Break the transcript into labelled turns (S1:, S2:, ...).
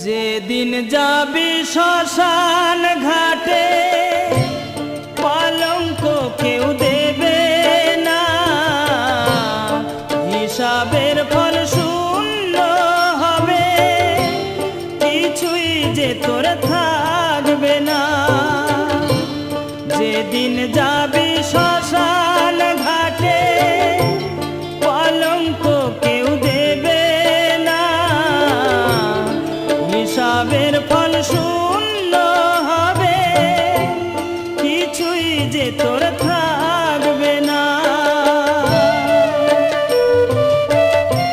S1: যেদিন যাবি শ্মশান ঘাটে কলঙ্ক কেউ দেবে না, হিসাবের ফল শূন্য হবে, কিছুই যে তোর থাকবে না। যেদিন যাবি